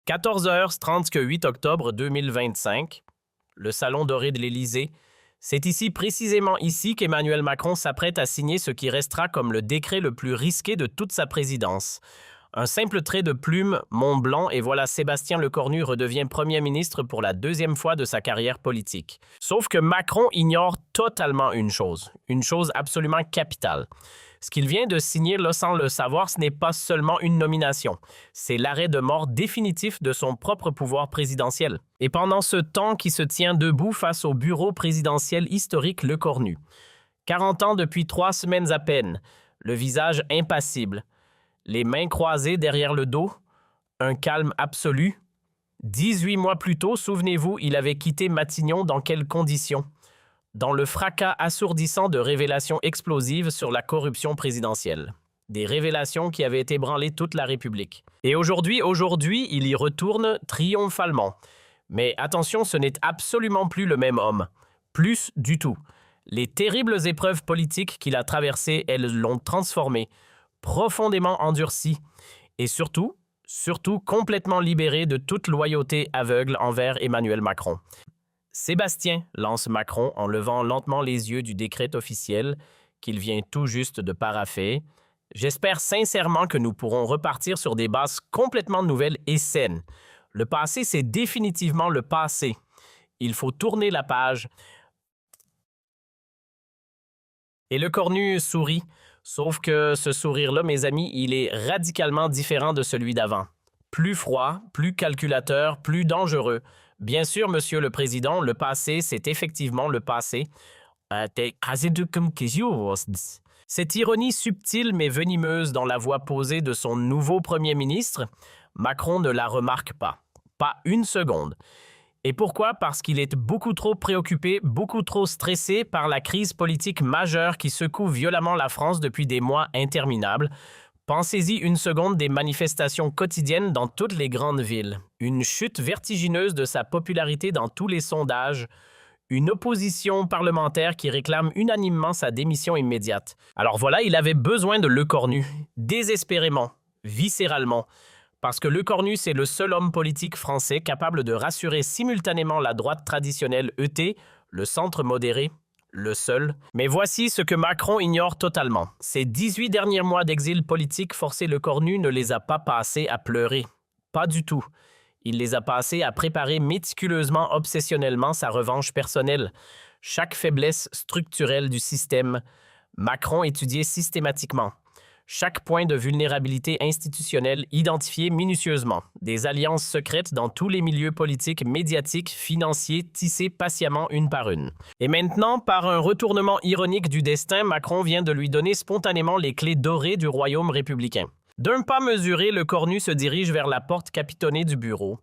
14h38 octobre 2025, le Salon doré de l'Élysée. C'est ici, précisément ici, qu'Emmanuel Macron s'apprête à signer ce qui restera comme le décret le plus risqué de toute sa présidence. Un simple trait de plume, Mont Blanc, et voilà Sébastien Lecornu redevient Premier ministre pour la deuxième fois de sa carrière politique. Sauf que Macron ignore totalement une chose absolument capitale. Ce qu'il vient de signer, là, sans le savoir, ce n'est pas seulement une nomination. C'est l'arrêt de mort définitif de son propre pouvoir présidentiel. Et pendant ce temps qui se tient debout face au bureau présidentiel historique Lecornu. 40 ans depuis 3 semaines à peine, le visage impassible, les mains croisées derrière le dos, un calme absolu. 18 mois plus tôt, souvenez-vous, il avait quitté Matignon dans quelles conditions? Dans le fracas assourdissant de révélations explosives sur la corruption présidentielle. Des révélations qui avaient ébranlé toute la République. Et aujourd'hui, il y retourne triomphalement. Mais attention, ce n'est absolument plus le même homme. Plus du tout. Les terribles épreuves politiques qu'il a traversées, elles l'ont transformé, profondément endurci, et surtout complètement libéré de toute loyauté aveugle envers Emmanuel Macron. Sébastien, lance Macron en levant lentement les yeux du décret officiel qu'il vient tout juste de parapher. J'espère sincèrement que nous pourrons repartir sur des bases complètement nouvelles et saines. Le passé, c'est définitivement le passé. Il faut tourner la page. Et Lecornu sourit, sauf que ce sourire-là, mes amis, il est radicalement différent de celui d'avant. Plus froid, plus calculateur, plus dangereux. Bien sûr, Monsieur le Président, le passé, c'est effectivement le passé. Cette ironie subtile mais venimeuse dans la voix posée de son nouveau Premier ministre, Macron ne la remarque pas. Pas une seconde. Et pourquoi? Parce qu'il est beaucoup trop préoccupé, beaucoup trop stressé par la crise politique majeure qui secoue violemment la France depuis des mois interminables. Pensez-y une seconde des manifestations quotidiennes dans toutes les grandes villes. Une chute vertigineuse de sa popularité dans tous les sondages. Une opposition parlementaire qui réclame unanimement sa démission immédiate. Alors voilà, il avait besoin de Lecornu, désespérément, viscéralement. Parce que Lecornu, c'est le seul homme politique français capable de rassurer simultanément la droite traditionnelle ET, le centre modéré, le seul. Mais voici ce que Macron ignore totalement. Ces 18 derniers mois d'exil politique forcé Lecornu ne les a pas passés à pleurer. Pas du tout. Il les a passés à préparer méticuleusement, obsessionnellement sa revanche personnelle. Chaque faiblesse structurelle du système, Macron étudiait systématiquement. Chaque point de vulnérabilité institutionnelle identifié minutieusement. Des alliances secrètes dans tous les milieux politiques, médiatiques, financiers, tissées patiemment une par une. Et maintenant, par un retournement ironique du destin, Macron vient de lui donner spontanément les clés dorées du royaume républicain. D'un pas mesuré, Lecornu se dirige vers la porte capitonnée du bureau.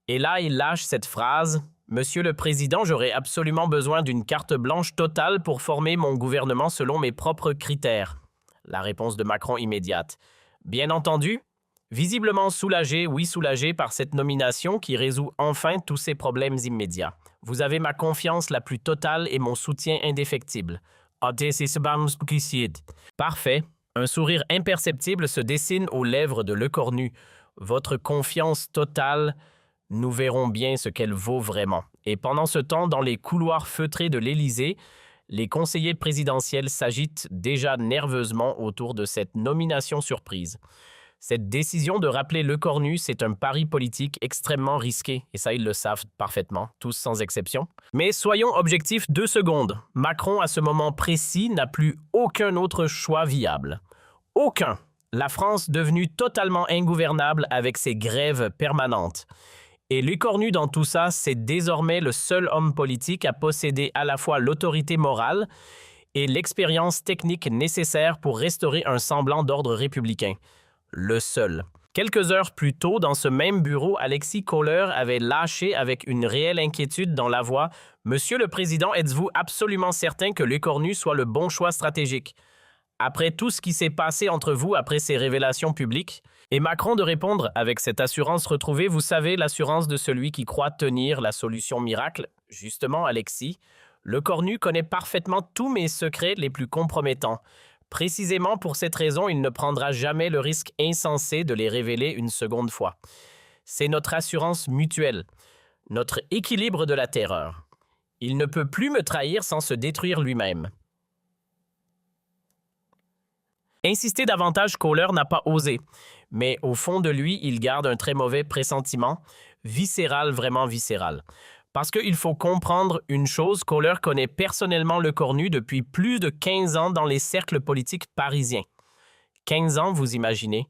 Et là, il lâche cette phrase « Monsieur le Président, j'aurais absolument besoin d'une carte blanche totale pour former mon gouvernement selon mes propres critères. » La réponse de Macron immédiate. Bien entendu, visiblement soulagé, oui soulagé par cette nomination qui résout enfin tous ces problèmes immédiats. Vous avez ma confiance la plus totale et mon soutien indéfectible. Parfait. Un sourire imperceptible se dessine aux lèvres de Lecornu. Votre confiance totale, nous verrons bien ce qu'elle vaut vraiment. Et pendant ce temps, dans les couloirs feutrés de l'Élysée, les conseillers présidentiels s'agitent déjà nerveusement autour de cette nomination surprise. Cette décision de rappeler Lecornu, c'est un pari politique extrêmement risqué, et ça ils le savent parfaitement, tous sans exception. Mais soyons objectifs 2 secondes. Macron, à ce moment précis, n'a plus aucun autre choix viable. Aucun. La France devenue totalement ingouvernable avec ses grèves permanentes. Et Lecornu dans tout ça, c'est désormais le seul homme politique à posséder à la fois l'autorité morale et l'expérience technique nécessaire pour restaurer un semblant d'ordre républicain. Le seul. Quelques heures plus tôt, dans ce même bureau, Alexis Kohler avait lâché avec une réelle inquiétude dans la voix « Monsieur le Président, êtes-vous absolument certain que Lecornu soit le bon choix stratégique ?» Après tout ce qui s'est passé entre vous après ces révélations publiques, et Macron de répondre avec cette assurance retrouvée, vous savez, l'assurance de celui qui croit tenir la solution miracle. Justement, Alexis, Lecornu connaît parfaitement tous mes secrets les plus compromettants. Précisément pour cette raison, il ne prendra jamais le risque insensé de les révéler une seconde fois. C'est notre assurance mutuelle, notre équilibre de la terreur. Il ne peut plus me trahir sans se détruire lui-même. » Insister davantage, Kohler n'a pas osé, mais au fond de lui, il garde un très mauvais pressentiment, viscéral, vraiment viscéral. Parce qu'il faut comprendre une chose, Kohler connaît personnellement Lecornu depuis plus de 15 ans dans les cercles politiques parisiens. 15 ans, vous imaginez,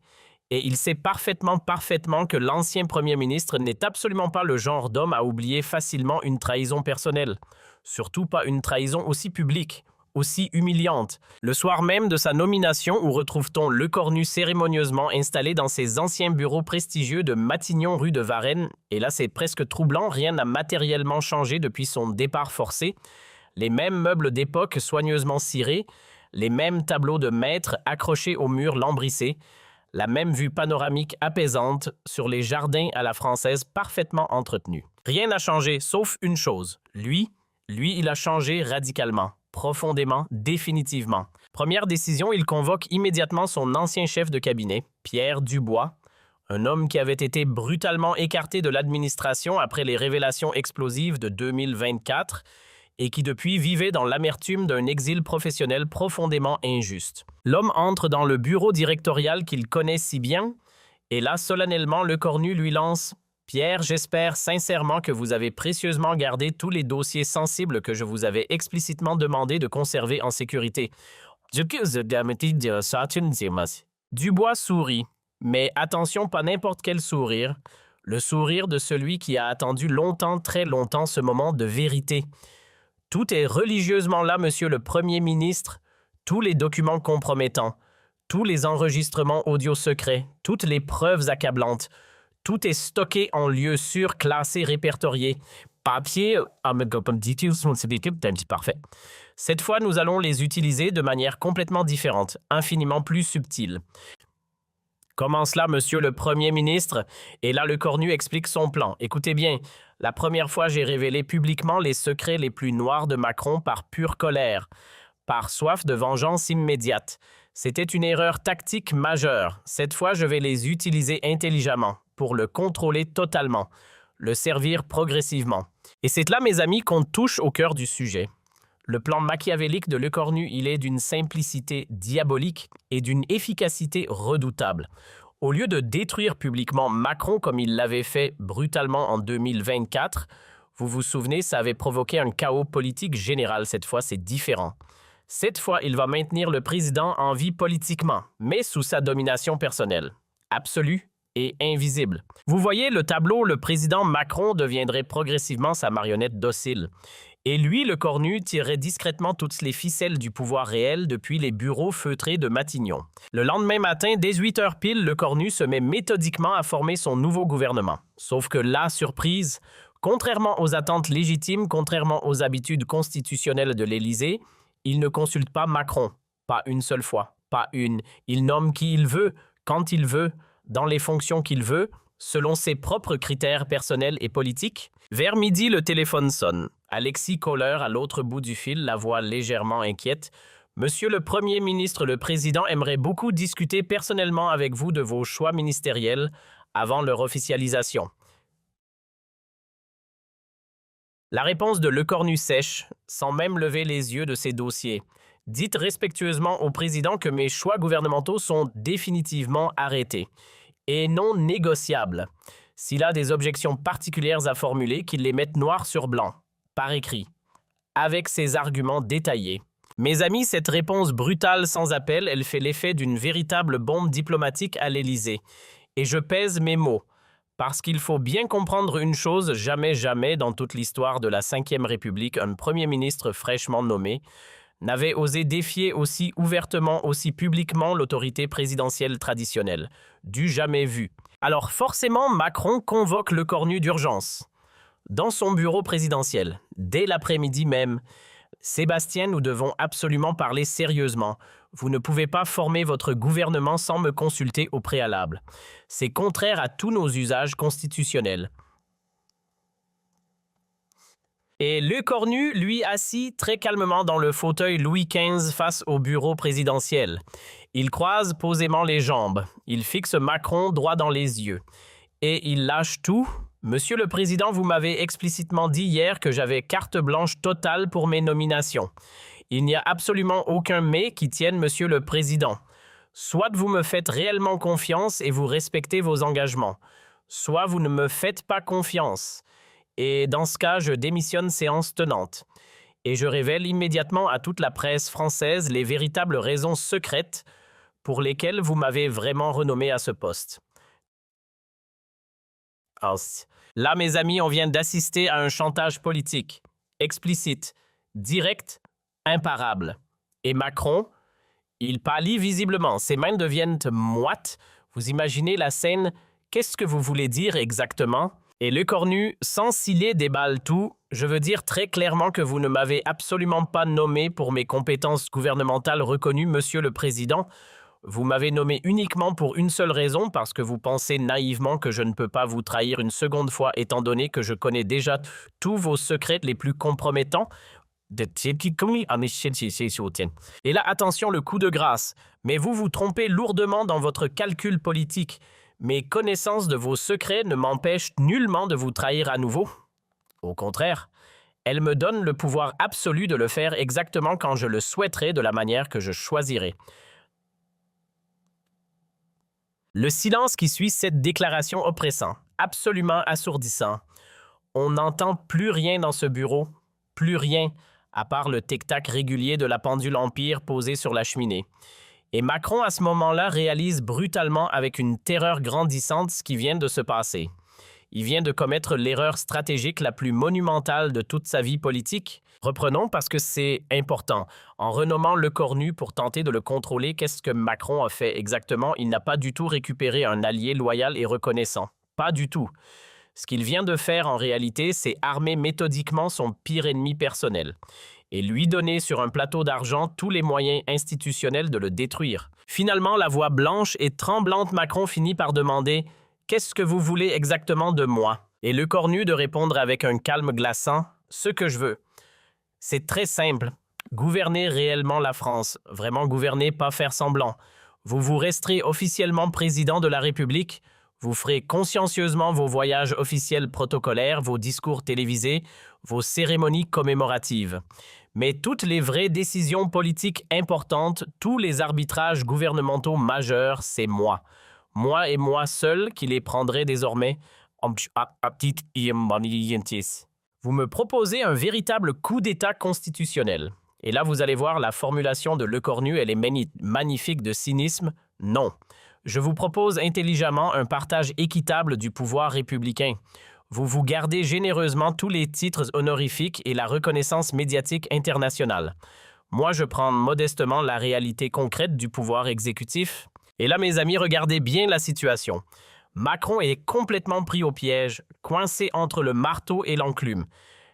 et il sait parfaitement que l'ancien premier ministre n'est absolument pas le genre d'homme à oublier facilement une trahison personnelle, surtout pas une trahison aussi publique, aussi humiliante. Le soir même de sa nomination, où retrouve-t-on Lecornu cérémonieusement installé dans ses anciens bureaux prestigieux de Matignon rue de Varennes, et là c'est presque troublant, rien n'a matériellement changé depuis son départ forcé, les mêmes meubles d'époque soigneusement cirés, les mêmes tableaux de maître accrochés au mur lambrissé, la même vue panoramique apaisante sur les jardins à la française parfaitement entretenus. Rien n'a changé, sauf une chose. Lui, il a changé radicalement, profondément, définitivement. Première décision, il convoque immédiatement son ancien chef de cabinet, Pierre Dubois, un homme qui avait été brutalement écarté de l'administration après les révélations explosives de 2024 et qui depuis vivait dans l'amertume d'un exil professionnel profondément injuste. L'homme entre dans le bureau directorial qu'il connaît si bien, et là, solennellement, Lecornu lui lance « Pierre, j'espère sincèrement que vous avez précieusement gardé tous les dossiers sensibles que je vous avais explicitement demandé de conserver en sécurité. » Dubois sourit, mais attention, pas n'importe quel sourire, le sourire de celui qui a attendu longtemps, très longtemps, ce moment de vérité. Tout est religieusement là, monsieur le Premier ministre, tous les documents compromettants, tous les enregistrements audio secrets, toutes les preuves accablantes, tout est stocké en lieu sûr, classé, répertorié. Papier, parfait. Cette fois, nous allons les utiliser de manière complètement différente, infiniment plus subtile. Comment cela, monsieur le Premier ministre? Et là, Lecornu explique son plan. Écoutez bien, la première fois, j'ai révélé publiquement les secrets les plus noirs de Macron par pure colère, par soif de vengeance immédiate. C'était une erreur tactique majeure. Cette fois, je vais les utiliser intelligemment, pour le contrôler totalement, le servir progressivement. Et c'est là, mes amis, qu'on touche au cœur du sujet. Le plan machiavélique de Lecornu, il est d'une simplicité diabolique et d'une efficacité redoutable. Au lieu de détruire publiquement Macron comme il l'avait fait brutalement en 2024, vous vous souvenez, ça avait provoqué un chaos politique général. Cette fois, c'est différent. Cette fois, il va maintenir le président en vie politiquement, mais sous sa domination personnelle, absolue et invisible. Vous voyez le tableau, le président Macron deviendrait progressivement sa marionnette docile. Et lui, Lecornu, tirerait discrètement toutes les ficelles du pouvoir réel depuis les bureaux feutrés de Matignon. Le lendemain matin, dès 8 heures pile, Lecornu se met méthodiquement à former son nouveau gouvernement. Sauf que là, surprise, contrairement aux attentes légitimes, contrairement aux habitudes constitutionnelles de l'Élysée, il ne consulte pas Macron, pas une seule fois, pas une. Il nomme qui il veut, quand il veut, dans les fonctions qu'il veut, selon ses propres critères personnels et politiques. Vers midi, le téléphone sonne. Alexis Kohler, à l'autre bout du fil, la voix légèrement inquiète. « Monsieur le Premier ministre, le Président aimerait beaucoup discuter personnellement avec vous de vos choix ministériels avant leur officialisation. » La réponse de Lecornu sèche, sans même lever les yeux de ses dossiers. « Dites respectueusement au Président que mes choix gouvernementaux sont définitivement arrêtés et non négociables. S'il a des objections particulières à formuler, qu'il les mette noir sur blanc, par écrit, avec ses arguments détaillés. » Mes amis, cette réponse brutale sans appel, elle fait l'effet d'une véritable bombe diplomatique à l'Élysée. Et je pèse mes mots, parce qu'il faut bien comprendre une chose, jamais dans toute l'histoire de la Ve République, un Premier ministre fraîchement nommé n'avait osé défier aussi ouvertement, aussi publiquement l'autorité présidentielle traditionnelle. Du jamais vu. Alors forcément, Macron convoque Lecornu d'urgence. Dans son bureau présidentiel, dès l'après-midi même, « Sébastien, nous devons absolument parler sérieusement. Vous ne pouvez pas former votre gouvernement sans me consulter au préalable. C'est contraire à tous nos usages constitutionnels. » Et Lecornu, lui, assis très calmement dans le fauteuil Louis XV face au bureau présidentiel. Il croise posément les jambes. Il fixe Macron droit dans les yeux. Et il lâche tout. Monsieur le Président, vous m'avez explicitement dit hier que j'avais carte blanche totale pour mes nominations. Il n'y a absolument aucun « mais » qui tienne, Monsieur le Président. Soit vous me faites réellement confiance et vous respectez vos engagements, soit vous ne me faites pas confiance. Et dans ce cas, je démissionne séance tenante. Et je révèle immédiatement à toute la presse française les véritables raisons secrètes pour lesquelles vous m'avez vraiment renommé à ce poste. Là, mes amis, on vient d'assister à un chantage politique, explicite, direct, imparable. Et Macron, il pâlit visiblement, ses mains deviennent moites. Vous imaginez la scène? Qu'est-ce que vous voulez dire exactement? Et Lecornu, sans ciller, déballe tout. Je veux dire très clairement que vous ne m'avez absolument pas nommé pour mes compétences gouvernementales reconnues, Monsieur le Président. Vous m'avez nommé uniquement pour une seule raison, parce que vous pensez naïvement que je ne peux pas vous trahir une seconde fois, étant donné que je connais déjà tous vos secrets les plus compromettants. Et là, attention, le coup de grâce. Mais vous vous trompez lourdement dans votre calcul politique. Mes connaissances de vos secrets ne m'empêchent nullement de vous trahir à nouveau. Au contraire, elles me donnent le pouvoir absolu de le faire exactement quand je le souhaiterai, de la manière que je choisirai. Le silence qui suit cette déclaration oppressant, absolument assourdissant. On n'entend plus rien dans ce bureau, plus rien, à part le tic-tac régulier de la pendule Empire posée sur la cheminée. Et Macron, à ce moment-là, réalise brutalement avec une terreur grandissante ce qui vient de se passer. Il vient de commettre l'erreur stratégique la plus monumentale de toute sa vie politique. Reprenons parce que c'est important. En renommant Lecornu pour tenter de le contrôler, qu'est-ce que Macron a fait exactement? Il n'a pas du tout récupéré un allié loyal et reconnaissant. Pas du tout. Ce qu'il vient de faire en réalité, c'est armer méthodiquement son pire ennemi personnel et lui donner sur un plateau d'argent tous les moyens institutionnels de le détruire. Finalement, la voix blanche et tremblante Macron finit par demander « Qu'est-ce que vous voulez exactement de moi ?» Et Lecornu de répondre avec un calme glaçant « Ce que je veux. C'est très simple. Gouverner réellement la France. Vraiment gouverner, pas faire semblant. Vous vous resterez officiellement président de la République. Vous ferez consciencieusement vos voyages officiels protocolaires, vos discours télévisés, vos cérémonies commémoratives. Mais toutes les vraies décisions politiques importantes, tous les arbitrages gouvernementaux majeurs, c'est moi. Moi et moi seul qui les prendrai désormais. Vous me proposez un véritable coup d'État constitutionnel. Et là, vous allez voir, la formulation de Lecornu, elle est magnifique de cynisme. Non. Je vous propose intelligemment un partage équitable du pouvoir républicain. Vous vous gardez généreusement tous les titres honorifiques et la reconnaissance médiatique internationale. Moi, je prends modestement la réalité concrète du pouvoir exécutif. Et là, mes amis, regardez bien la situation. Macron est complètement pris au piège, coincé entre le marteau et l'enclume.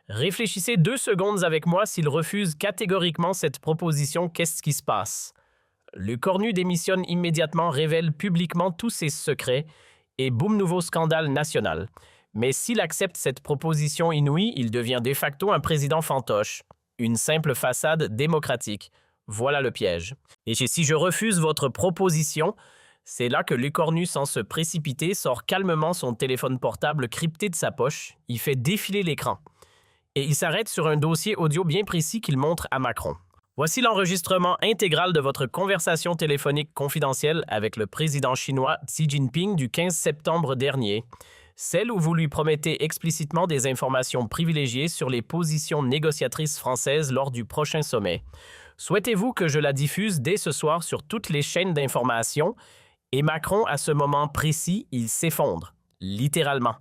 Réfléchissez 2 secondes avec moi s'il refuse catégoriquement cette proposition, qu'est-ce qui se passe? Lecornu démissionne immédiatement, révèle publiquement tous ses secrets et boum, nouveau scandale national. Mais s'il accepte cette proposition inouïe, il devient de facto un président fantoche, une simple façade démocratique. Voilà le piège. Et si je refuse votre proposition, c'est là que Lecornu, sans se précipiter, sort calmement son téléphone portable crypté de sa poche, il fait défiler l'écran. Et il s'arrête sur un dossier audio bien précis qu'il montre à Macron. Voici l'enregistrement intégral de votre conversation téléphonique confidentielle avec le président chinois Xi Jinping du 15 septembre dernier, celle où vous lui promettez explicitement des informations privilégiées sur les positions négociatrices françaises lors du prochain sommet. Souhaitez-vous que je la diffuse dès ce soir sur toutes les chaînes d'information? Et Macron, à ce moment précis, il s'effondre, littéralement,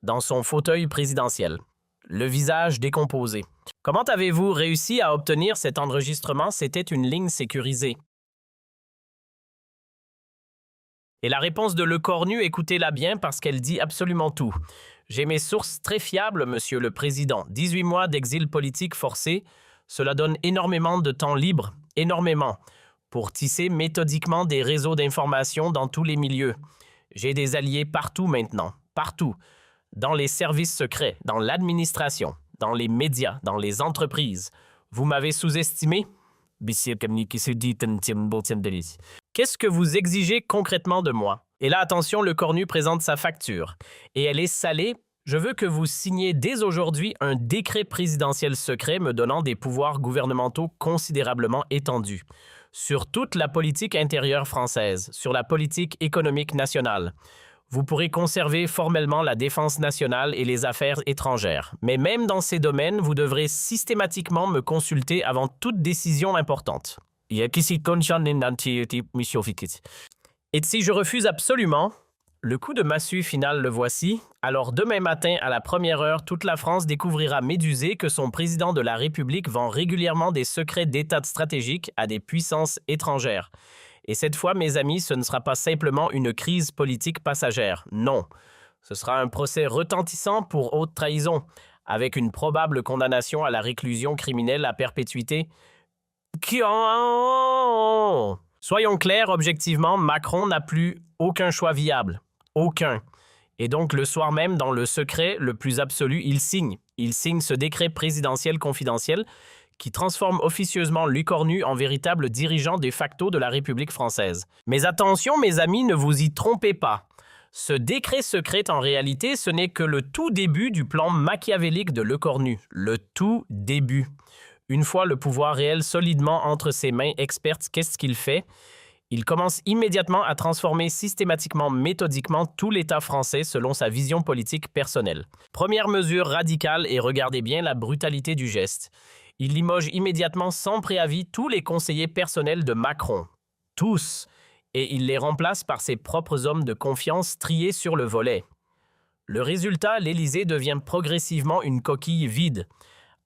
dans son fauteuil présidentiel, le visage décomposé. Comment avez-vous réussi à obtenir cet enregistrement? C'était une ligne sécurisée. Et la réponse de Lecornu, écoutez-la bien parce qu'elle dit absolument tout. J'ai mes sources très fiables, Monsieur le Président. 18 mois d'exil politique forcé, cela donne énormément de temps libre, énormément, pour tisser méthodiquement des réseaux d'information dans tous les milieux. J'ai des alliés partout maintenant, partout, dans les services secrets, dans l'administration, dans les médias, dans les entreprises. Vous m'avez sous-estimé? Qu'est-ce que vous exigez concrètement de moi? Et là, attention, Lecornu présente sa facture. Et elle est salée. Je veux que vous signiez dès aujourd'hui un décret présidentiel secret me donnant des pouvoirs gouvernementaux considérablement étendus sur toute la politique intérieure française, sur la politique économique nationale. Vous pourrez conserver formellement la défense nationale et les affaires étrangères. Mais même dans ces domaines, vous devrez systématiquement me consulter avant toute décision importante. Et si je refuse absolument, le coup de massue final le voici. Alors demain matin, à la première heure, toute la France découvrira médusée que son président de la République vend régulièrement des secrets d'État stratégiques à des puissances étrangères. Et cette fois, mes amis, ce ne sera pas simplement une crise politique passagère. Non, ce sera un procès retentissant pour haute trahison, avec une probable condamnation à la réclusion criminelle à perpétuité. Soyons clairs, objectivement, Macron n'a plus aucun choix viable. Aucun. Et donc, le soir même, dans le secret le plus absolu, il signe. Il signe ce décret présidentiel confidentiel qui transforme officieusement Lecornu en véritable dirigeant de facto de la République française. Mais attention, mes amis, ne vous y trompez pas. Ce décret secret, en réalité, ce n'est que le tout début du plan machiavélique de Lecornu. Le tout début. Une fois le pouvoir réel solidement entre ses mains expertes, qu'est-ce qu'il fait ? Il commence immédiatement à transformer systématiquement, méthodiquement tout l'État français selon sa vision politique personnelle. Première mesure radicale, et regardez bien la brutalité du geste. Il limoge immédiatement sans préavis tous les conseillers personnels de Macron. Tous. Et il les remplace par ses propres hommes de confiance triés sur le volet. Le résultat, l'Élysée devient progressivement une coquille vide.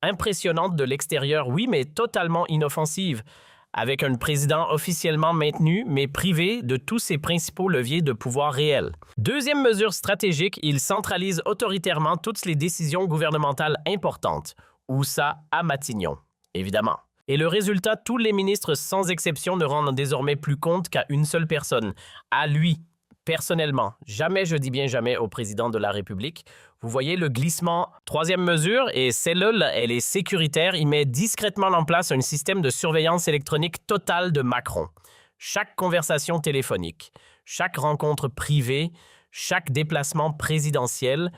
Impressionnante de l'extérieur, oui, mais totalement inoffensive, avec un président officiellement maintenu, mais privé de tous ses principaux leviers de pouvoir réel. Deuxième mesure stratégique, il centralise autoritairement toutes les décisions gouvernementales importantes. Où ça, à Matignon, évidemment. Et le résultat, tous les ministres sans exception ne rendent désormais plus compte qu'à une seule personne, à lui, personnellement. Jamais, je dis bien jamais, au président de la République. Vous voyez le glissement. Troisième mesure, et celle-là, elle est sécuritaire, il met discrètement en place un système de surveillance électronique totale de Macron. Chaque conversation téléphonique, chaque rencontre privée, chaque déplacement présidentiel,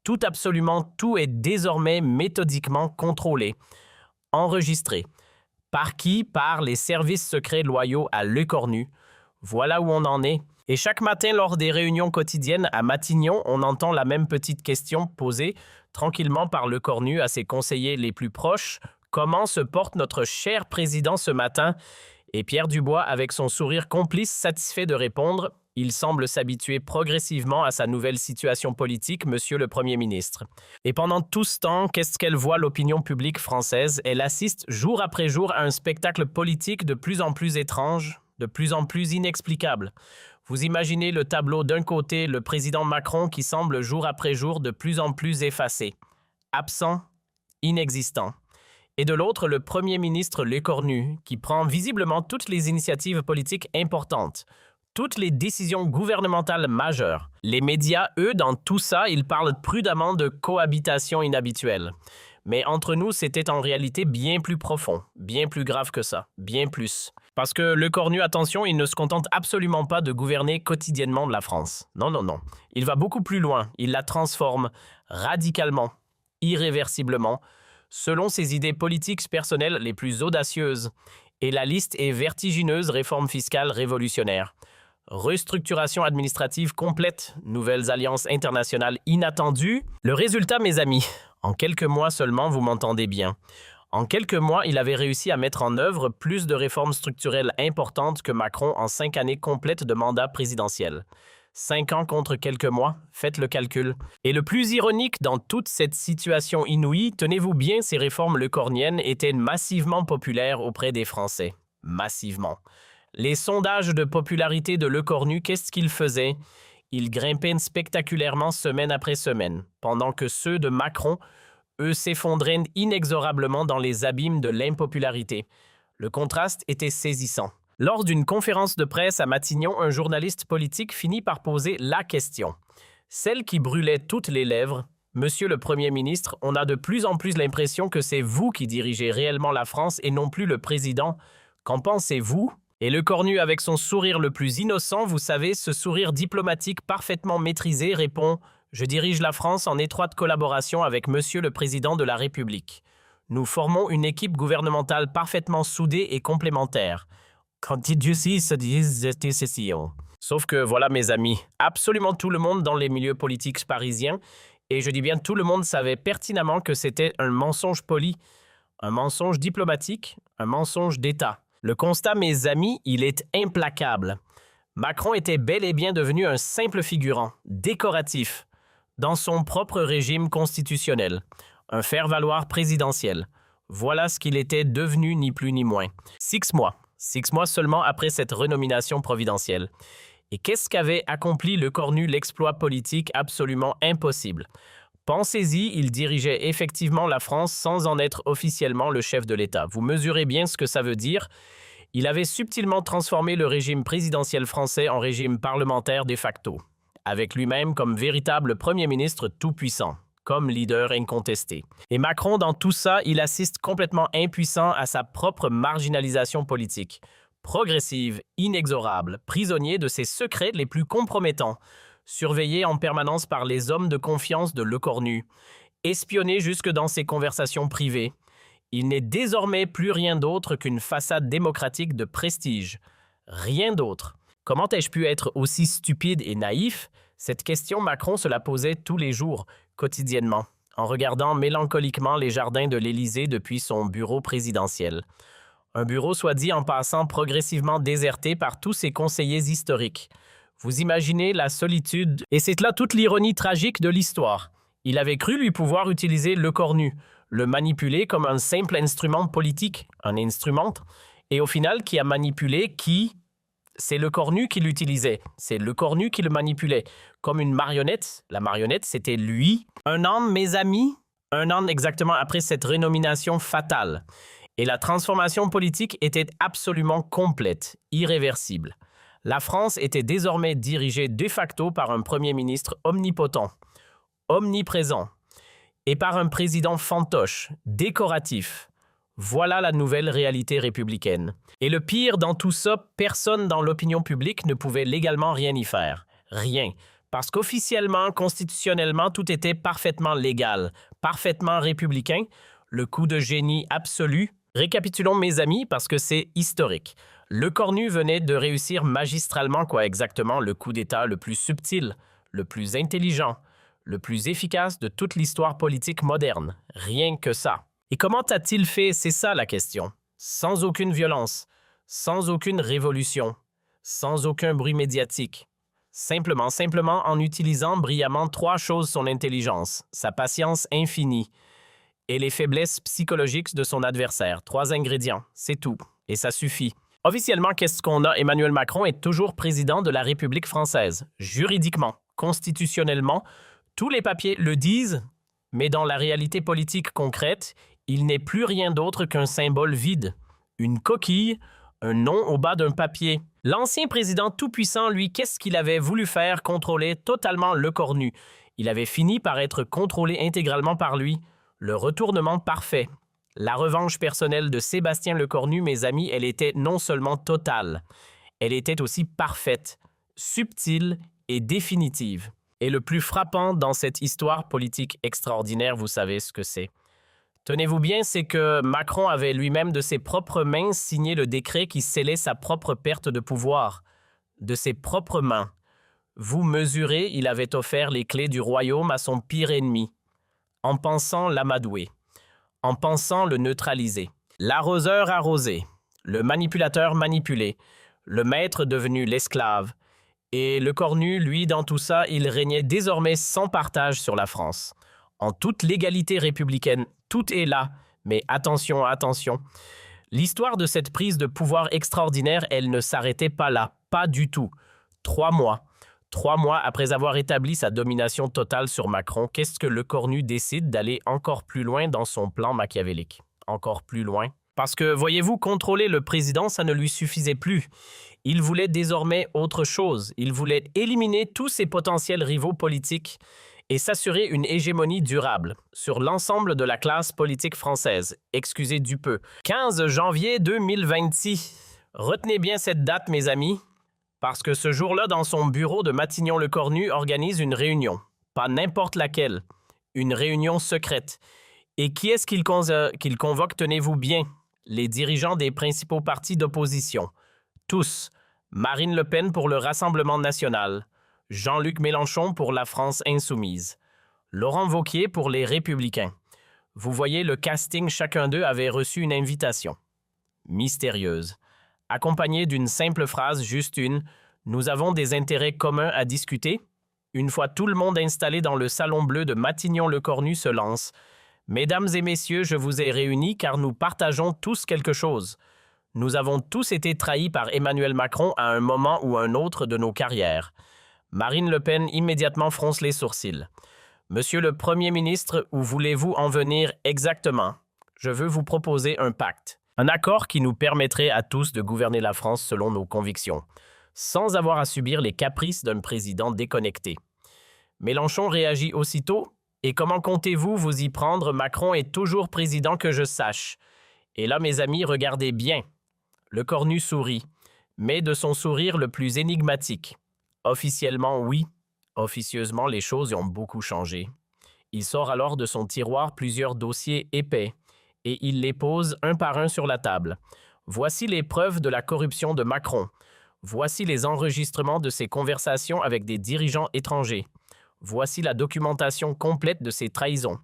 tout, absolument tout est désormais méthodiquement contrôlé, enregistré. Par qui? Par les services secrets loyaux à Lecornu. Voilà où on en est. Et chaque matin, lors des réunions quotidiennes à Matignon, on entend la même petite question posée tranquillement par Lecornu à ses conseillers les plus proches. Comment se porte notre cher président ce matin? Et Pierre Dubois, avec son sourire complice, satisfait de répondre. Il semble s'habituer progressivement à sa nouvelle situation politique, monsieur le Premier ministre. Et pendant tout ce temps, qu'est-ce qu'elle voit l'opinion publique française? Elle assiste jour après jour à un spectacle politique de plus en plus étrange, de plus en plus inexplicable. Vous imaginez le tableau d'un côté, le président Macron qui semble jour après jour de plus en plus effacé, absent, inexistant. Et de l'autre, le Premier ministre Lecornu qui prend visiblement toutes les initiatives politiques importantes, toutes les décisions gouvernementales majeures. Les médias, eux, dans tout ça, ils parlent prudemment de cohabitation inhabituelle. Mais entre nous, c'était en réalité bien plus profond, bien plus grave que ça, bien plus. Parce que Lecornu, attention, il ne se contente absolument pas de gouverner quotidiennement la France. Non, non, non. Il va beaucoup plus loin. Il la transforme radicalement, irréversiblement, selon ses idées politiques personnelles les plus audacieuses. Et la liste est vertigineuse: réforme fiscale révolutionnaire, restructuration administrative complète, nouvelles alliances internationales inattendues. Le résultat, mes amis, en quelques mois seulement, vous m'entendez bien. En quelques mois, il avait réussi à mettre en œuvre plus de réformes structurelles importantes que Macron en 5 années complètes de mandat présidentiel. 5 ans contre quelques mois, faites le calcul. Et le plus ironique dans toute cette situation inouïe, tenez-vous bien, ces réformes lecorniennes étaient massivement populaires auprès des Français. Massivement. Les sondages de popularité de Lecornu, qu'est-ce qu'ils faisaient? Ils grimpaient spectaculairement semaine après semaine, pendant que ceux de Macron, eux, s'effondraient inexorablement dans les abîmes de l'impopularité. Le contraste était saisissant. Lors d'une conférence de presse à Matignon, un journaliste politique finit par poser la question. Celle qui brûlait toutes les lèvres. « Monsieur le Premier ministre, on a de plus en plus l'impression que c'est vous qui dirigez réellement la France et non plus le président. Qu'en pensez-vous » Et le cornu, avec son sourire le plus innocent, vous savez, ce sourire diplomatique parfaitement maîtrisé, répond « Je dirige la France en étroite collaboration avec Monsieur le Président de la République. Nous formons une équipe gouvernementale parfaitement soudée et complémentaire. Quand Dieu se disent décisions. » Sauf que voilà mes amis, absolument tout le monde dans les milieux politiques parisiens, et je dis bien tout le monde savait pertinemment que c'était un mensonge poli, un mensonge diplomatique, un mensonge d'État. Le constat, mes amis, il est implacable. Macron était bel et bien devenu un simple figurant, décoratif, dans son propre régime constitutionnel, un faire-valoir présidentiel. Voilà ce qu'il était devenu, ni plus ni moins. 6 mois seulement après cette renomination providentielle. Et qu'est-ce qu'avait accompli le cornu, l'exploit politique absolument impossible? Pensez-y, il dirigeait effectivement la France sans en être officiellement le chef de l'État. Vous mesurez bien ce que ça veut dire. Il avait subtilement transformé le régime présidentiel français en régime parlementaire de facto, avec lui-même comme véritable Premier ministre tout-puissant, comme leader incontesté. Et Macron, dans tout ça, il assiste complètement impuissant à sa propre marginalisation politique. Progressive, inexorable, prisonnier de ses secrets les plus compromettants, surveillé en permanence par les hommes de confiance de Lecornu, espionné jusque dans ses conversations privées. Il n'est désormais plus rien d'autre qu'une façade démocratique de prestige. Rien d'autre. Comment ai-je pu être aussi stupide et naïf? Cette question, Macron se la posait tous les jours, quotidiennement, en regardant mélancoliquement les jardins de l'Élysée depuis son bureau présidentiel. Un bureau, soit dit en passant, progressivement déserté par tous ses conseillers historiques. Vous imaginez la solitude, et c'est là toute l'ironie tragique de l'histoire. Il avait cru lui pouvoir utiliser Lecornu, le manipuler comme un simple instrument politique, un instrument, et au final, qui a manipulé qui? C'est Lecornu qui l'utilisait, c'est Lecornu qui le manipulait, comme une marionnette. La marionnette, c'était lui. Un an, mes amis, un an exactement après cette rénomination fatale. Et la transformation politique était absolument complète, irréversible. La France était désormais dirigée de facto par un Premier ministre omnipotent, omniprésent, et par un président fantoche, décoratif. Voilà la nouvelle réalité républicaine. Et le pire dans tout ça, personne dans l'opinion publique ne pouvait légalement rien y faire. Rien. Parce qu'officiellement, constitutionnellement, tout était parfaitement légal, parfaitement républicain. Le coup de génie absolu. Récapitulons mes amis parce que c'est historique. Lecornu venait de réussir magistralement le coup d'État le plus subtil, le plus intelligent, le plus efficace de toute l'histoire politique moderne. Rien que ça. Et comment a-t-il fait? C'est ça la question. Sans aucune violence, sans aucune révolution, sans aucun bruit médiatique. Simplement en utilisant brillamment 3 choses: son intelligence, sa patience infinie et les faiblesses psychologiques de son adversaire. 3 ingrédients, c'est tout. Et ça suffit. Officiellement, qu'est-ce qu'on a? Emmanuel Macron est toujours président de la République française. Juridiquement, constitutionnellement, tous les papiers le disent, mais dans la réalité politique concrète, il n'est plus rien d'autre qu'un symbole vide, une coquille, un nom au bas d'un papier. L'ancien président tout-puissant, lui, qu'est-ce qu'il avait voulu faire? Contrôler totalement Lecornu. Il avait fini par être contrôlé intégralement par lui. Le retournement parfait. La revanche personnelle de Sébastien Lecornu, mes amis, elle était non seulement totale, elle était aussi parfaite, subtile et définitive. Et le plus frappant dans cette histoire politique extraordinaire, vous savez ce que c'est. Tenez-vous bien, c'est que Macron avait lui-même de ses propres mains signé le décret qui scellait sa propre perte de pouvoir. De ses propres mains. Vous mesurez, il avait offert les clés du royaume à son pire ennemi, en pensant l'amadouer, en pensant le neutraliser. L'arroseur arrosé, le manipulateur manipulé, le maître devenu l'esclave. Et Lecornu, lui, dans tout ça, il régnait désormais sans partage sur la France. En toute légalité républicaine, tout est là, mais attention, attention. L'histoire de cette prise de pouvoir extraordinaire, elle ne s'arrêtait pas là, pas du tout. 3 mois. 3 mois après avoir établi sa domination totale sur Macron, qu'est-ce que Lecornu décide d'aller encore plus loin dans son plan machiavélique? Encore plus loin? Parce que, voyez-vous, contrôler le président, ça ne lui suffisait plus. Il voulait désormais autre chose. Il voulait éliminer tous ses potentiels rivaux politiques et s'assurer une hégémonie durable sur l'ensemble de la classe politique française. Excusez du peu. 15 janvier 2026. Retenez bien cette date, mes amis, parce que ce jour-là, dans son bureau de Matignon-le-Cornu, organise une réunion. Pas n'importe laquelle. Une réunion secrète. Et qui est-ce qu'il convoque, tenez-vous bien? Les dirigeants des principaux partis d'opposition. Tous. Marine Le Pen pour le Rassemblement national. Jean-Luc Mélenchon pour la France insoumise. Laurent Wauquiez pour les Républicains. Vous voyez, le casting, chacun d'eux avait reçu une invitation. Mystérieuse. Accompagnée d'une simple phrase, juste une « Nous avons des intérêts communs à discuter ». Une fois tout le monde installé dans le salon bleu de Matignon-le-Cornu se lance « Mesdames et messieurs, je vous ai réunis car nous partageons tous quelque chose. Nous avons tous été trahis par Emmanuel Macron à un moment ou un autre de nos carrières. » Marine Le Pen immédiatement fronce les sourcils. « Monsieur le Premier ministre, où voulez-vous en venir exactement? Je veux vous proposer un pacte. Un accord qui nous permettrait à tous de gouverner la France selon nos convictions, sans avoir à subir les caprices d'un président déconnecté. » Mélenchon réagit aussitôt. « Et comment comptez-vous vous y prendre? Macron est toujours président que je sache. » Et là, mes amis, regardez bien. Le Cornu sourit, mais de son sourire le plus énigmatique. Officiellement, oui. Officieusement, les choses ont beaucoup changé. Il sort alors de son tiroir plusieurs dossiers épais et il les pose un par un sur la table. Voici les preuves de la corruption de Macron. Voici les enregistrements de ses conversations avec des dirigeants étrangers. Voici la documentation complète de ses trahisons.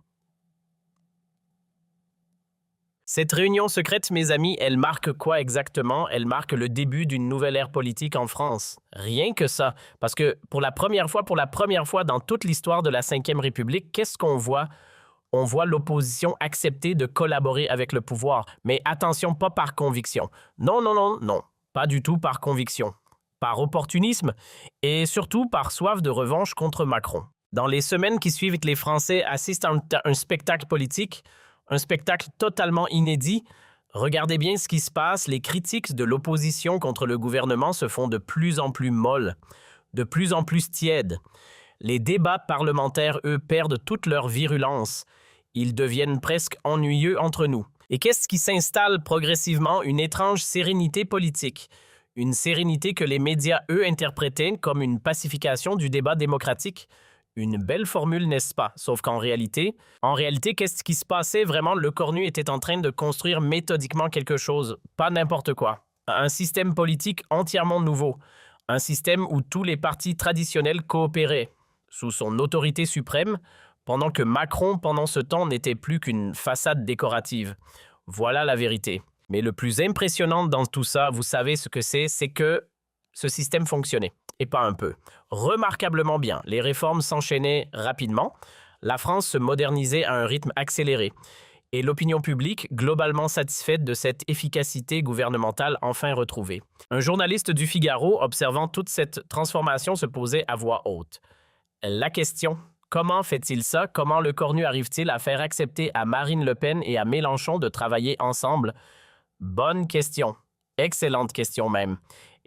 Cette réunion secrète, mes amis, elle marque quoi exactement? Elle marque le début d'une nouvelle ère politique en France. Rien que ça. Parce que pour la première fois dans toute l'histoire de la Ve République, qu'est-ce qu'on voit? On voit l'opposition accepter de collaborer avec le pouvoir. Mais attention, pas par conviction. Non, non, non, non. Pas du tout par conviction. Par opportunisme et surtout par soif de revanche contre Macron. Dans les semaines qui suivent, les Français assistent à un spectacle politique, un spectacle totalement inédit. Regardez bien ce qui se passe, les critiques de l'opposition contre le gouvernement se font de plus en plus molles, de plus en plus tièdes. Les débats parlementaires, eux, perdent toute leur virulence. Ils deviennent presque ennuyeux entre nous. Et qu'est-ce qui s'installe progressivement? Une étrange sérénité politique. Une sérénité que les médias, eux, interprétaient comme une pacification du débat démocratique. Une belle formule, n'est-ce pas? Sauf qu'en réalité, qu'est-ce qui se passait vraiment? Le Cornu était en train de construire méthodiquement quelque chose, pas n'importe quoi. Un système politique entièrement nouveau. Un système où tous les partis traditionnels coopéraient, sous son autorité suprême, pendant que Macron, pendant ce temps, n'était plus qu'une façade décorative. Voilà la vérité. Mais le plus impressionnant dans tout ça, vous savez ce que c'est que ce système fonctionnait. Et pas un peu. Remarquablement bien. Les réformes s'enchaînaient rapidement. La France se modernisait à un rythme accéléré. Et l'opinion publique, globalement satisfaite de cette efficacité gouvernementale enfin retrouvée. Un journaliste du Figaro, observant toute cette transformation, se posait à voix haute. La question, comment fait-il ça? Comment le Cornu arrive-t-il à faire accepter à Marine Le Pen et à Mélenchon de travailler ensemble? Bonne question. Excellente question même.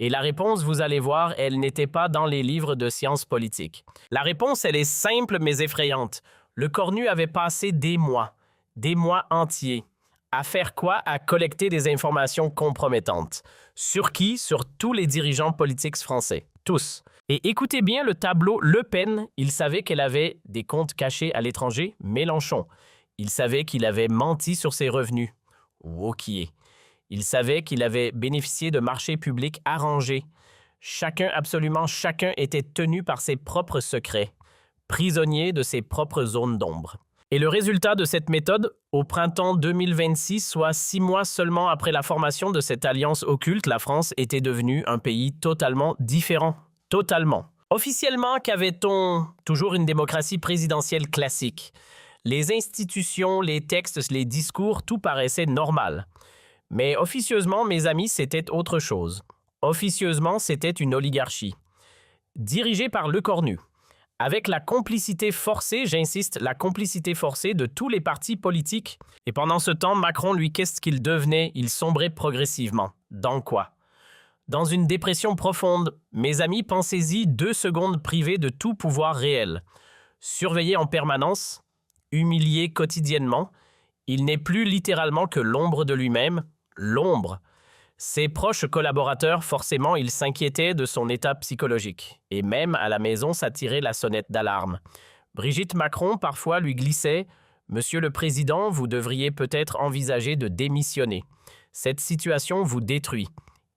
Et la réponse, vous allez voir, elle n'était pas dans les livres de sciences politiques. La réponse, elle est simple mais effrayante. Le Cornu avait passé des mois entiers, à faire quoi? À collecter des informations compromettantes. Sur qui? Sur tous les dirigeants politiques français. Tous. Et écoutez bien le tableau Le Pen. Il savait qu'elle avait des comptes cachés à l'étranger. Mélenchon. Il savait qu'il avait menti sur ses revenus. Wauquiez. Il savait qu'il avait bénéficié de marchés publics arrangés. Chacun, absolument chacun, était tenu par ses propres secrets, prisonnier de ses propres zones d'ombre. Et le résultat de cette méthode, au printemps 2026, soit 6 mois seulement après la formation de cette alliance occulte, la France était devenue un pays totalement différent. Totalement. Officiellement, qu'avait-on? Toujours une démocratie présidentielle classique. Les institutions, les textes, les discours, tout paraissait normal. Mais officieusement, mes amis, c'était autre chose. Officieusement, c'était une oligarchie. Dirigée par Le Cornu. Avec la complicité forcée, j'insiste, la complicité forcée de tous les partis politiques. Et pendant ce temps, Macron, lui, qu'est-ce qu'il devenait? Il sombrait progressivement. Dans quoi? Dans une dépression profonde. Mes amis, pensez-y, 2 secondes privées de tout pouvoir réel. Surveillé en permanence, humilié quotidiennement, il n'est plus littéralement que l'ombre de lui-même. L'ombre. Ses proches collaborateurs, forcément, ils s'inquiétaient de son état psychologique. Et même à la maison, ça tirait la sonnette d'alarme. Brigitte Macron, parfois, lui glissait « Monsieur le Président, vous devriez peut-être envisager de démissionner. Cette situation vous détruit. »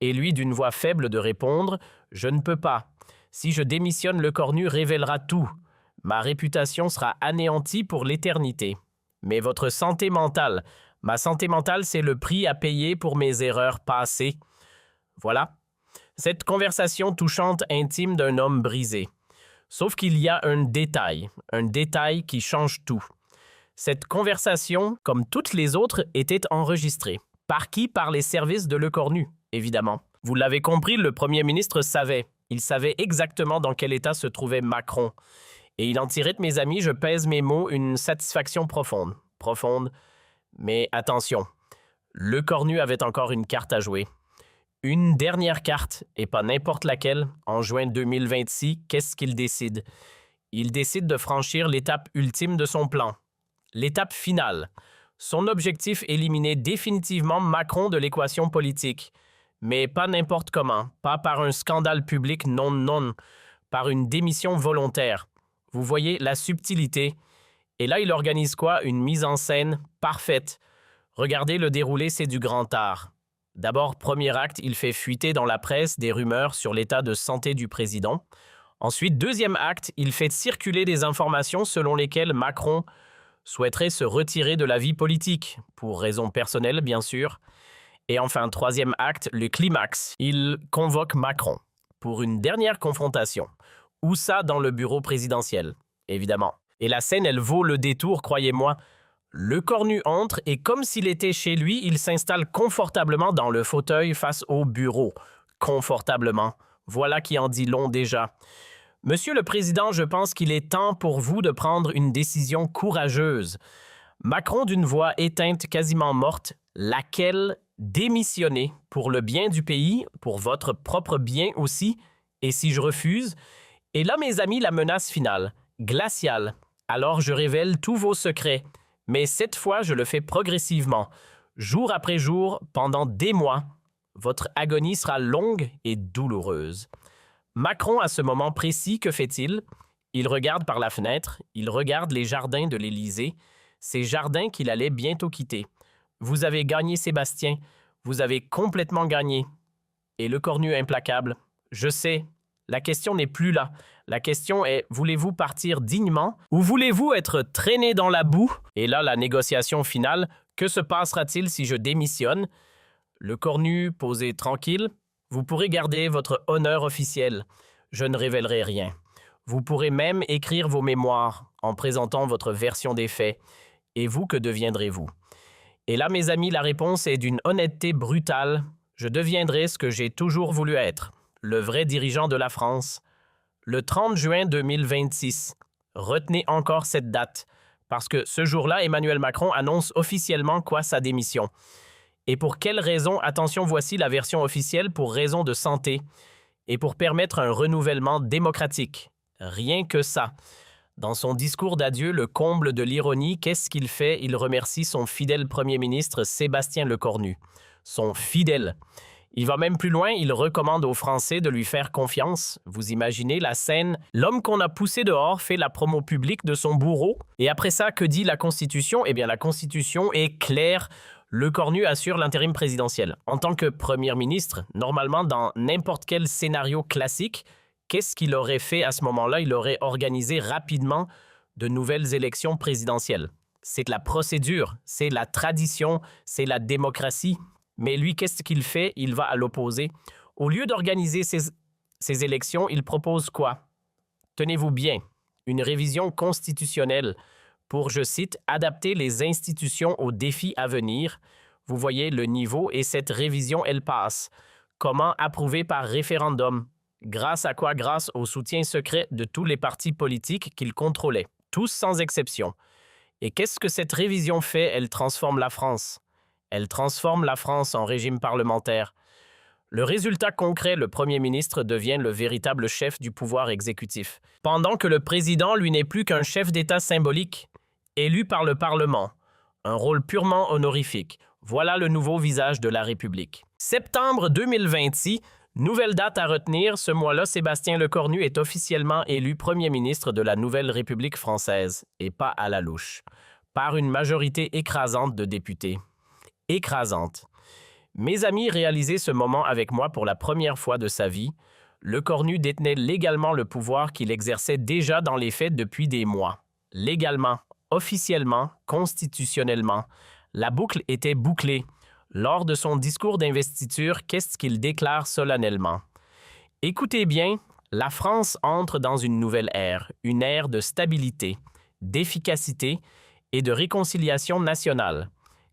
Et lui, d'une voix faible, de répondre « Je ne peux pas. Si je démissionne, le cornu révélera tout. Ma réputation sera anéantie pour l'éternité. Mais votre santé mentale, ma santé mentale, c'est le prix à payer pour mes erreurs passées. » Voilà. Cette conversation touchante, intime d'un homme brisé. Sauf qu'il y a un détail qui change tout. Cette conversation, comme toutes les autres, était enregistrée. Par qui? Par les services de Le Cornu, évidemment. Vous l'avez compris, le Premier ministre savait. Il savait exactement dans quel état se trouvait Macron. Et il en tirait de mes amis, je pèse mes mots, une satisfaction profonde. Profonde. Mais attention, Le Cornu avait encore une carte à jouer. Une dernière carte, et pas n'importe laquelle. En juin 2026, qu'est-ce qu'il décide? Il décide de franchir l'étape ultime de son plan. L'étape finale. Son objectif, éliminer définitivement Macron de l'équation politique. Mais pas n'importe comment, pas par un scandale public, non, par une démission volontaire. Vous voyez la subtilité. Et là, il organise quoi? Une mise en scène parfaite. Regardez le déroulé, c'est du grand art. D'abord, premier acte, il fait fuiter dans la presse des rumeurs sur l'état de santé du président. Ensuite, deuxième acte, il fait circuler des informations selon lesquelles Macron souhaiterait se retirer de la vie politique, pour raisons personnelles bien sûr. Et enfin, troisième acte, le climax, il convoque Macron pour une dernière confrontation. Où ça? Dans le bureau présidentiel, évidemment. Et la scène, elle vaut le détour, croyez-moi. Le Cornu entre et comme s'il était chez lui, il s'installe confortablement dans le fauteuil face au bureau. Confortablement. Voilà qui en dit long déjà. Monsieur le Président, je pense qu'il est temps pour vous de prendre une décision courageuse. Macron, d'une voix éteinte, quasiment morte, laquelle démissionner pour le bien du pays, pour votre propre bien aussi, et si je refuse? Et là, mes amis, la menace finale, glaciale. Alors je révèle tous vos secrets, mais cette fois, je le fais progressivement, jour après jour, pendant des mois. Votre agonie sera longue et douloureuse. Macron, à ce moment précis, que fait-il? Il regarde par la fenêtre, il regarde les jardins de l'Élysée, ces jardins qu'il allait bientôt quitter. Vous avez gagné, Sébastien, vous avez complètement gagné. Et Le Cornu implacable, je sais, la question n'est plus là. La question est, voulez-vous partir dignement ou voulez-vous être traîné dans la boue? Et là, la négociation finale, que se passera-t-il si je démissionne? Le Cornu, posé tranquille, vous pourrez garder votre honneur officiel. Je ne révélerai rien. Vous pourrez même écrire vos mémoires en présentant votre version des faits. Et vous, que deviendrez-vous? Et là, mes amis, la réponse est d'une honnêteté brutale. Je deviendrai ce que j'ai toujours voulu être, le vrai dirigeant de la France. Le 30 juin 2026. Retenez encore cette date, parce que ce jour-là, Emmanuel Macron annonce officiellement quoi? Sa démission. Et pour quelle raison? Attention, voici la version officielle: pour raison de santé et pour permettre un renouvellement démocratique. Rien que ça. Dans son discours d'adieu, le comble de l'ironie, qu'est-ce qu'il fait? Il remercie son fidèle Premier ministre Sébastien Lecornu. Son fidèle. Il va même plus loin, il recommande aux Français de lui faire confiance. Vous imaginez la scène? L'homme qu'on a poussé dehors fait la promo publique de son bourreau. Et après ça, que dit la Constitution? Eh bien, la Constitution est claire. Le Cornu assure l'intérim présidentiel. En tant que Premier ministre, normalement, dans n'importe quel scénario classique, qu'est-ce qu'il aurait fait à ce moment-là? Il aurait organisé rapidement de nouvelles élections présidentielles. C'est la procédure, c'est la tradition, c'est la démocratie. Mais lui, qu'est-ce qu'il fait? Il va à l'opposé. Au lieu d'organiser ces élections, il propose quoi? Tenez-vous bien, une révision constitutionnelle pour, je cite, « adapter les institutions aux défis à venir ». Vous voyez le niveau et cette révision, elle passe. Comment? Approuver par référendum. Grâce à quoi? Grâce au soutien secret de tous les partis politiques qu'il contrôlait, tous sans exception. Et qu'est-ce que cette révision fait? Elle transforme la France. Elle transforme la France en régime parlementaire. Le résultat concret, le Premier ministre devient le véritable chef du pouvoir exécutif. Pendant que le président, lui, n'est plus qu'un chef d'État symbolique, élu par le Parlement. Un rôle purement honorifique. Voilà le nouveau visage de la République. Septembre 2026, nouvelle date à retenir. Ce mois-là, Sébastien Lecornu est officiellement élu Premier ministre de la Nouvelle République française, et pas à la louche, par une majorité écrasante de députés. Écrasante. Mes amis réalisaient ce moment avec moi pour la première fois de sa vie. Lecornu détenait légalement le pouvoir qu'il exerçait déjà dans les faits depuis des mois. Légalement, officiellement, constitutionnellement. La boucle était bouclée. Lors de son discours d'investiture, qu'est-ce qu'il déclare solennellement? Écoutez bien, la France entre dans une nouvelle ère, une ère de stabilité, d'efficacité et de réconciliation nationale.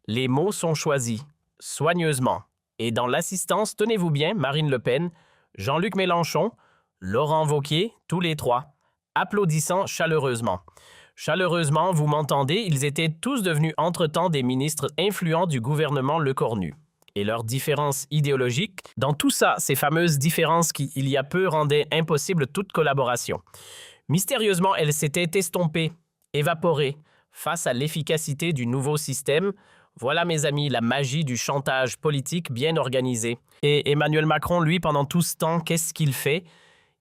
Les mots sont choisis, soigneusement. Et dans l'assistance, tenez-vous bien, Marine Le Pen, Jean-Luc Mélenchon, Laurent Wauquiez, tous les trois, applaudissant chaleureusement. Chaleureusement, vous m'entendez, ils étaient tous devenus entre-temps des ministres influents du gouvernement Lecornu. Et leurs différences idéologiques, dans tout ça, ces fameuses différences qui, il y a peu, rendaient impossible toute collaboration. Mystérieusement, elles s'étaient estompées, évaporées, face à l'efficacité du nouveau système. Voilà, mes amis, la magie du chantage politique bien organisé. Et Emmanuel Macron, lui, pendant tout ce temps, qu'est-ce qu'il fait?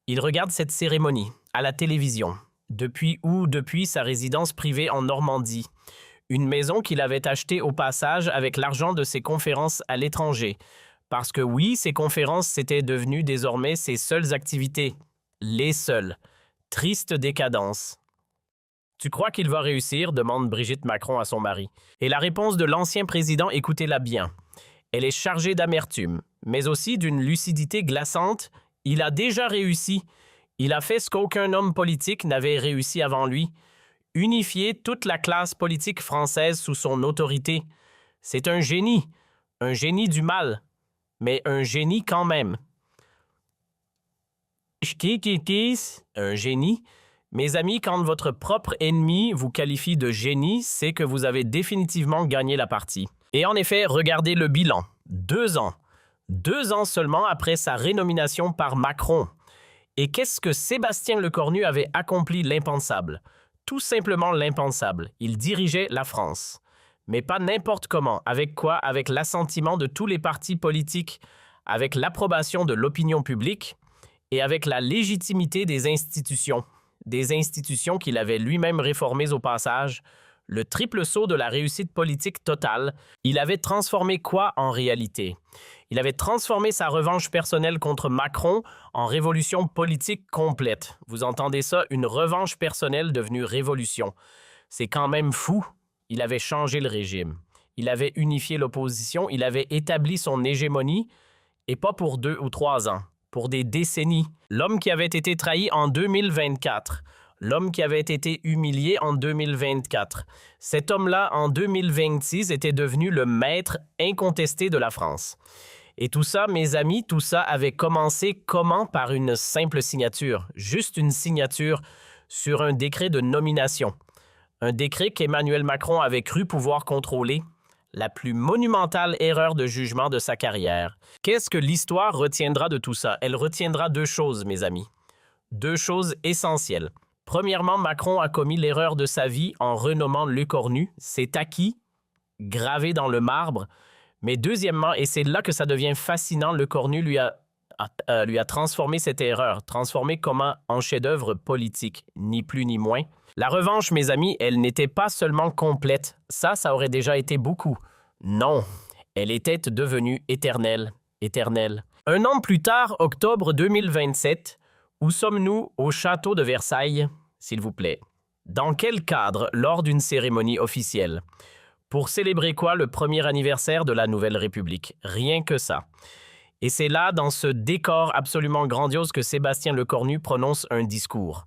Il regarde cette cérémonie, à la télévision. Depuis sa résidence privée en Normandie. Une maison qu'il avait achetée au passage avec l'argent de ses conférences à l'étranger. Parce que oui, ces conférences, c'était devenu désormais ses seules activités. Les seules. Triste décadence. Tu crois qu'il va réussir? Demande Brigitte Macron à son mari. Et la réponse de l'ancien président, écoutez-la bien. Elle est chargée d'amertume, mais aussi d'une lucidité glaçante. Il a déjà réussi. Il a fait ce qu'aucun homme politique n'avait réussi avant lui. Unifier toute la classe politique française sous son autorité. C'est un génie du mal, mais un génie quand même. Un génie? Mes amis, quand votre propre ennemi vous qualifie de génie, c'est que vous avez définitivement gagné la partie. Et en effet, regardez le bilan. 2 ans. 2 ans seulement après sa rénomination par Macron. Et qu'est-ce que Sébastien Lecornu avait accompli l'impensable? Tout simplement l'impensable. Il dirigeait la France. Mais pas n'importe comment. Avec quoi? Avec l'assentiment de tous les partis politiques, avec l'approbation de l'opinion publique et avec la légitimité des institutions. Des institutions qu'il avait lui-même réformées au passage. Le triple saut de la réussite politique totale. Il avait transformé quoi en réalité? Il avait transformé sa revanche personnelle contre Macron en révolution politique complète. Vous entendez ça? Une revanche personnelle devenue révolution. C'est quand même fou. Il avait changé le régime. Il avait unifié l'opposition. Il avait établi son hégémonie, et pas pour 2 ou 3 ans, pour des décennies. L'homme qui avait été trahi en 2024. L'homme qui avait été humilié en 2024. Cet homme-là, en 2026, était devenu le maître incontesté de la France. Et tout ça, mes amis, tout ça avait commencé comment? Par une simple signature, juste une signature sur un décret de nomination. Un décret qu'Emmanuel Macron avait cru pouvoir contrôler. La plus monumentale erreur de jugement de sa carrière. Qu'est-ce que l'histoire retiendra de tout ça? Elle retiendra 2 choses, mes amis. 2 choses essentielles. Premièrement, Macron a commis l'erreur de sa vie en renommant Lecornu. C'est acquis, gravé dans le marbre. Mais deuxièmement, et c'est là que ça devient fascinant, Lecornu lui a transformé cette erreur, transformé comment en chef-d'œuvre politique, ni plus ni moins. La revanche, mes amis, elle n'était pas seulement complète. Ça aurait déjà été beaucoup. Non, elle était devenue éternelle, éternelle. 1 an plus tard, octobre 2027, où sommes-nous? Au château de Versailles, s'il vous plaît. Dans quel cadre? Lors d'une cérémonie officielle. Pour célébrer quoi? Le premier anniversaire de la Nouvelle République. Rien que ça. Et c'est là, dans ce décor absolument grandiose, que Sébastien Lecornu prononce un discours.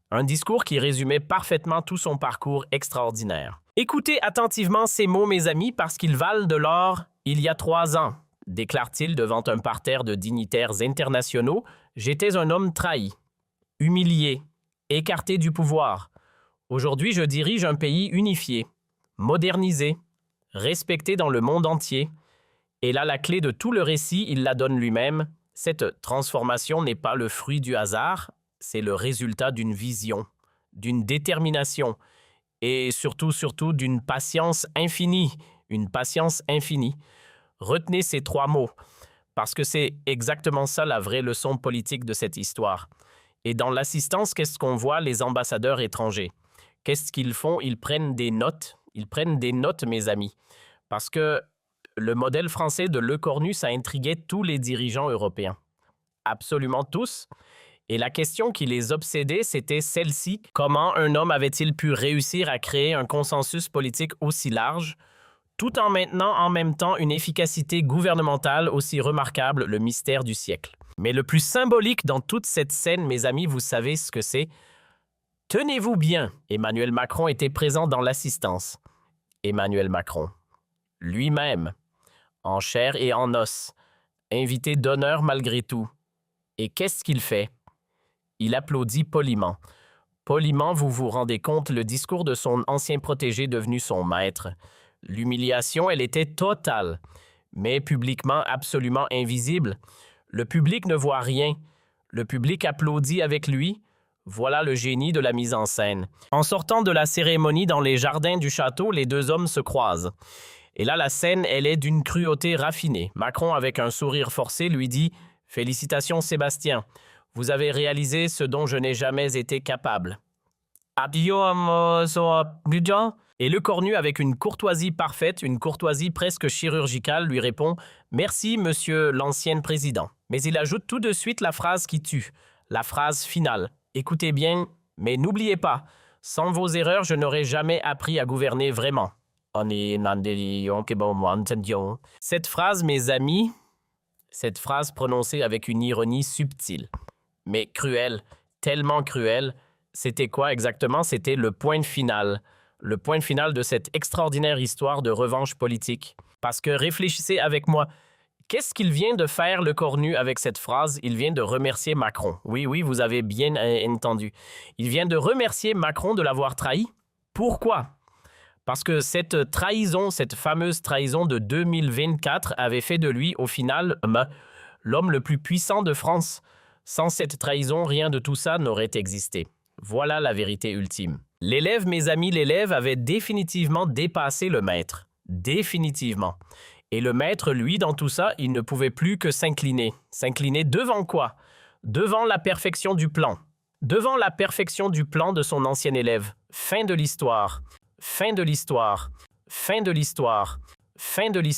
Un discours qui résumait parfaitement tout son parcours extraordinaire. Écoutez attentivement ces mots, mes amis, parce qu'ils valent de l'or. Il y a 3 ans, déclare-t-il devant un parterre de dignitaires internationaux, j'étais un homme trahi, humilié, écarté du pouvoir. Aujourd'hui, je dirige un pays unifié, modernisé, respecté dans le monde entier. Et là, la clé de tout le récit, il la donne lui-même. Cette transformation n'est pas le fruit du hasard, c'est le résultat d'une vision, d'une détermination et surtout d'une patience infinie, une patience infinie. Retenez ces 3 mots, parce que c'est exactement ça la vraie leçon politique de cette histoire. Et dans l'assistance, qu'est-ce qu'on voit, les ambassadeurs étrangers? Qu'est-ce qu'ils font? Ils prennent des notes. Ils prennent des notes, mes amis. Parce que le modèle français de Lecornu, ça intriguait tous les dirigeants européens. Absolument tous. Et la question qui les obsédait, c'était celle-ci. Comment un homme avait-il pu réussir à créer un consensus politique aussi large, tout en maintenant en même temps une efficacité gouvernementale aussi remarquable, le mystère du siècle? Mais le plus symbolique dans toute cette scène, mes amis, vous savez ce que c'est? Tenez-vous bien, Emmanuel Macron était présent dans l'assistance. Emmanuel Macron, lui-même, en chair et en os, invité d'honneur malgré tout. Et qu'est-ce qu'il fait? Il applaudit poliment. Poliment, vous vous rendez compte, le discours de son ancien protégé devenu son maître. L'humiliation, elle était totale, mais publiquement absolument invisible. Le public ne voit rien. Le public applaudit avec lui. Voilà le génie de la mise en scène. En sortant de la cérémonie dans les jardins du château, les 2 hommes se croisent. Et là, la scène, elle est d'une cruauté raffinée. Macron, avec un sourire forcé, lui dit « Félicitations Sébastien, vous avez réalisé ce dont je n'ai jamais été capable. » Et Lecornu, avec une courtoisie parfaite, une courtoisie presque chirurgicale, lui répond « Merci, monsieur l'ancien président. » Mais il ajoute tout de suite la phrase qui tue, la phrase finale. Écoutez bien, mais n'oubliez pas, sans vos erreurs, je n'aurais jamais appris à gouverner vraiment. Cette phrase, mes amis, cette phrase prononcée avec une ironie subtile, mais cruelle, tellement cruelle, c'était quoi exactement? C'était le point final de cette extraordinaire histoire de revanche politique. Parce que réfléchissez avec moi, qu'est-ce qu'il vient de faire Lecornu avec cette phrase? Il vient de remercier Macron. Oui, vous avez bien entendu. Il vient de remercier Macron de l'avoir trahi. Pourquoi? Parce que cette trahison, cette fameuse trahison de 2024 avait fait de lui, au final, l'homme le plus puissant de France. Sans cette trahison, rien de tout ça n'aurait existé. Voilà la vérité ultime. L'élève, mes amis, l'élève avait définitivement dépassé le maître. Définitivement. Et le maître, lui, dans tout ça, il ne pouvait plus que s'incliner. S'incliner devant quoi? Devant la perfection du plan. Devant la perfection du plan de son ancien élève. Fin de l'histoire. Fin de l'histoire. Fin de l'histoire. Fin de l'histoire.